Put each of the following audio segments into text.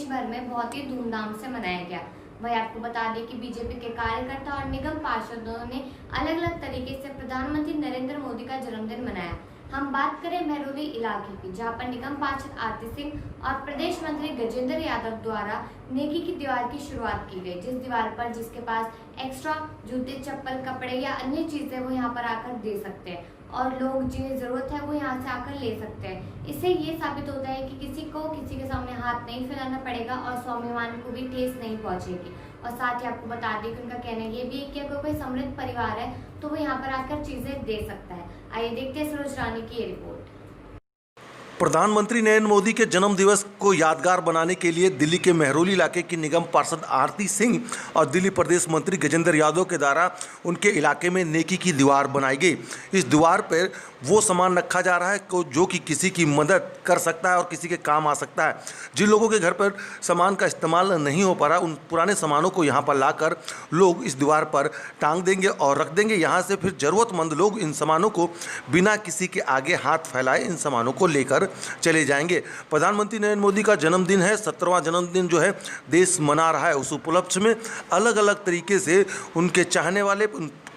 देश भर में बहुत ही धूमधाम से मनाया गया। वही आपको बता दें कि बीजेपी के कार्यकर्ता और निगम पार्षदों ने अलग अलग तरीके से प्रधानमंत्री नरेंद्र मोदी का जन्मदिन मनाया। हम बात करें महरौली इलाके की, जहां पर निगम पार्षद आरती सिंह और प्रदेश मंत्री गजेंद्र यादव द्वारा नेकी की दीवार की शुरुआत की गई। जिस दीवार पर जिसके पास एक्स्ट्रा जूते, चप्पल, कपड़े या अन्य चीजें वो यहाँ पर आकर दे सकते हैं और लोग जिन्हें जरूरत है वो यहाँ से आकर ले सकते हैं। इससे ये साबित होता है कि किसी को किसी के सामने हाथ नहीं फैलाना पड़ेगा और स्वाभिमान को भी ठेस नहीं पहुंचेगी। और साथ ही आपको बता दें कि उनका कहना ये भी है कि अगर कोई समृद्ध परिवार है तो वो यहाँ पर आकर चीजें दे सकता है। आइए देखते हैं सरोज रानी की ये रिपोर्ट। प्रधानमंत्री नरेंद्र मोदी के जन्म दिवस को यादगार बनाने के लिए दिल्ली के महरौली इलाके की निगम पार्षद आरती सिंह और दिल्ली प्रदेश मंत्री गजेंद्र यादव के द्वारा उनके इलाके में नेकी की दीवार बनाई गई। इस दीवार पर वो सामान रखा जा रहा है जो कि किसी की मदद कर सकता है और किसी के काम आ सकता है। जिन लोगों के घर पर सामान का इस्तेमाल नहीं हो पा रहा, उन पुराने सामानों को यहाँ पर लाकर लोग इस दीवार पर टांग देंगे और रख देंगे। यहाँ से फिर ज़रूरतमंद लोग इन सामानों को बिना किसी के आगे हाथ फैलाए इन सामानों को लेकर चले जाएंगे। प्रधानमंत्री नरेंद्र मोदी का जन्मदिन है, 17वां जन्मदिन जो है देश मना रहा है। उस उपलक्ष्य में अलग अलग तरीके से उनके चाहने वाले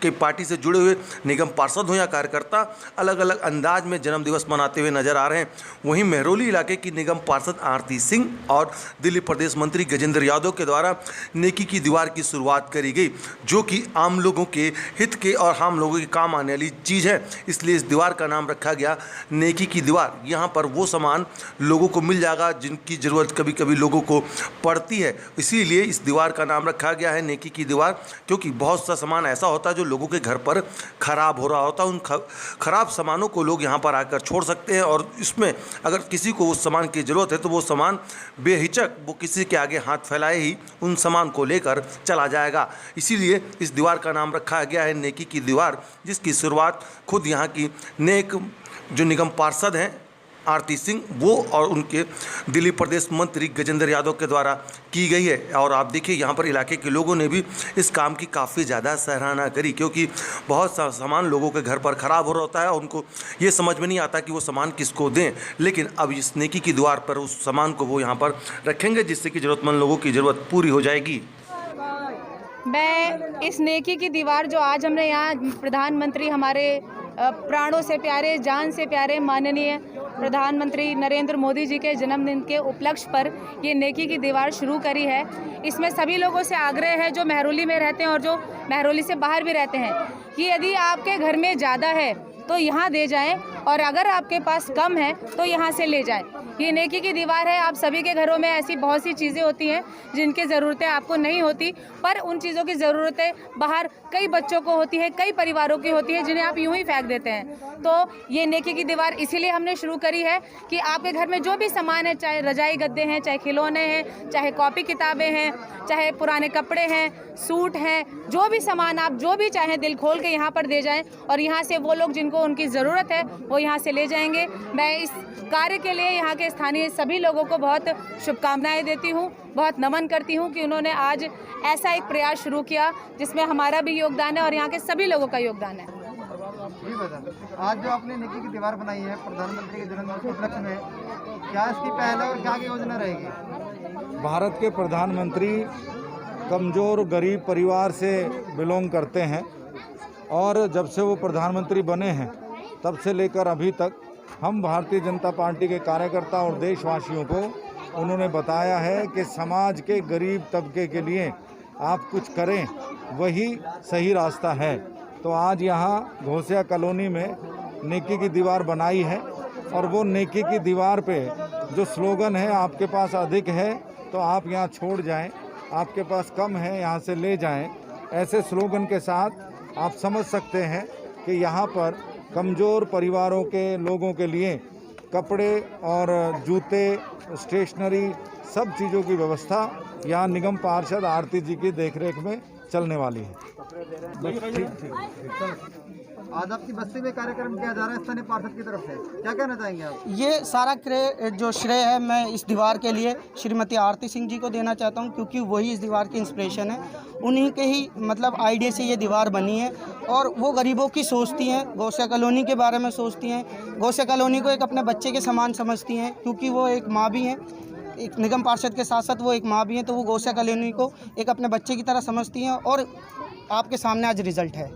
के पार्टी से जुड़े हुए निगम पार्षद हो या कार्यकर्ता अलग अलग अंदाज में जन्मदिवस मनाते हुए नजर आ रहे हैं। वहीं महरौली इलाके की निगम पार्षद आरती सिंह और दिल्ली प्रदेश मंत्री गजेंद्र यादव के द्वारा नेकी की दीवार की शुरुआत करी गई, जो कि आम लोगों के हित के और आम लोगों के काम आने वाली चीज़ है। इसलिए इस दीवार का नाम रखा गया नेकी की दीवार। यहाँ पर वो सामान लोगों को मिल जाएगा जिनकी ज़रूरत कभी कभी लोगों को पड़ती है। इसीलिए इस दीवार का नाम रखा गया है नेकी की दीवार, क्योंकि बहुत सा सामान ऐसा होता है जो लोगों के घर पर खराब हो रहा होता है। उन खराब सामानों को लोग यहाँ पर आकर छोड़ सकते हैं और इसमें अगर किसी को उस सामान की ज़रूरत है तो वो सामान बेहिचक वो किसी के आगे हाथ फैलाए ही उन सामान को लेकर चला जाएगा। इसीलिए इस दीवार का नाम रखा गया है नेकी की दीवार, जिसकी शुरुआत खुद यहाँ की नेक जो निगम पार्षद हैं आरती सिंह वो और उनके दिल्ली प्रदेश मंत्री गजेंद्र यादव के द्वारा की गई है। और आप देखिए यहाँ पर इलाके के लोगों ने भी इस काम की काफ़ी ज़्यादा सराहना करी, क्योंकि बहुत सा सामान लोगों के घर पर ख़राब हो रहा होता है और उनको ये समझ में नहीं आता कि वो सामान किसको दें। लेकिन अब इस नेकी की दीवार पर उस सामान को वो यहाँ पर रखेंगे, जिससे कि ज़रूरतमंद लोगों की ज़रूरत पूरी हो जाएगी। मैं इस नेकी की दीवार जो आज हमने यहाँ प्रधानमंत्री हमारे प्राणों से प्यारे, जान से प्यारे माननीय प्रधानमंत्री नरेंद्र मोदी जी के जन्मदिन के उपलक्ष्य पर ये नेकी की दीवार शुरू करी है। इसमें सभी लोगों से आग्रह है जो महरौली में रहते हैं और जो महरौली से बाहर भी रहते हैं कि यदि आपके घर में ज़्यादा है तो यहाँ दे जाएं और अगर आपके पास कम है तो यहाँ से ले जाएं। ये नेकी की दीवार है। आप सभी के घरों में ऐसी बहुत सी चीज़ें होती हैं जिनकी ज़रूरतें आपको नहीं होती, पर उन चीज़ों की ज़रूरतें बाहर कई बच्चों को होती है, कई परिवारों की होती है जिन्हें आप यूं ही फेंक देते हैं। तो ये नेकी की दीवार इसीलिए हमने शुरू करी है कि आपके घर में जो भी सामान है, चाहे रजाई गद्दे हैं, चाहे खिलौने हैं, चाहे कॉपी किताबें हैं, चाहे पुराने कपड़े हैं, सूट हैं, जो भी सामान आप जो भी चाहें दिल खोल के यहाँ पर दे जाएं और यहाँ से वो लोग जिनको उनकी ज़रूरत है वो यहाँ से ले जाएंगे। मैं इस कार्य के लिए यहाँ के स्थानीय सभी लोगों को बहुत शुभकामनाएं देती हूँ, बहुत नमन करती हूँ कि उन्होंने आज ऐसा एक प्रयास शुरू किया जिसमें हमारा भी योगदान है और यहाँ के सभी लोगों का योगदान है। आज जो आपने नेकी की दीवार बनाई है प्रधानमंत्री के जन्मदिन के उपलक्ष्य में, क्या इसकी पहल है और क्या की योजना रहेगी? भारत के प्रधानमंत्री कमज़ोर गरीब परिवार से बिलोंग करते हैं और जब से वो प्रधानमंत्री बने हैं तब से लेकर अभी तक हम भारतीय जनता पार्टी के कार्यकर्ता और देशवासियों को उन्होंने बताया है कि समाज के गरीब तबके के लिए आप कुछ करें, वही सही रास्ता है। तो आज यहाँ घोसिया कॉलोनी में नेकी की दीवार बनाई है और वो नेकी की दीवार पे जो स्लोगन है, आपके पास अधिक है तो आप यहाँ छोड़ जाएं, आपके पास कम है यहाँ से ले जाएं, ऐसे स्लोगन के साथ आप समझ सकते हैं कि यहाँ पर कमज़ोर परिवारों के लोगों के लिए कपड़े और जूते, स्टेशनरी, सब चीज़ों की व्यवस्था यहाँ निगम पार्षद आरती जी की देखरेख में चलने वाली है। ठीक। आज आपकी बस्ती में कार्यक्रम किया जा रहा है स्थानीय पार्षद की तरफ से, क्या कहना चाहेंगे आप? ये सारा जो श्रेय है मैं इस दीवार के लिए श्रीमती आरती सिंह जी को देना चाहता हूँ, क्योंकि वही इस दीवार की इंस्पिरेशन है। उन्हीं के ही मतलब आइडिया से ये दीवार बनी है और वो गरीबों की सोचती हैं, घोसिया कॉलोनी के बारे में सोचती हैं, घोसिया कॉलोनी को एक अपने बच्चे के समान समझती हैं, क्योंकि वो एक माँ भी हैं। एक निगम पार्षद के साथ साथ वो एक माँ भी हैं, तो वो गौसिया कॉलोनी को एक अपने बच्चे की तरह समझती हैं और आपके सामने आज रिजल्ट है।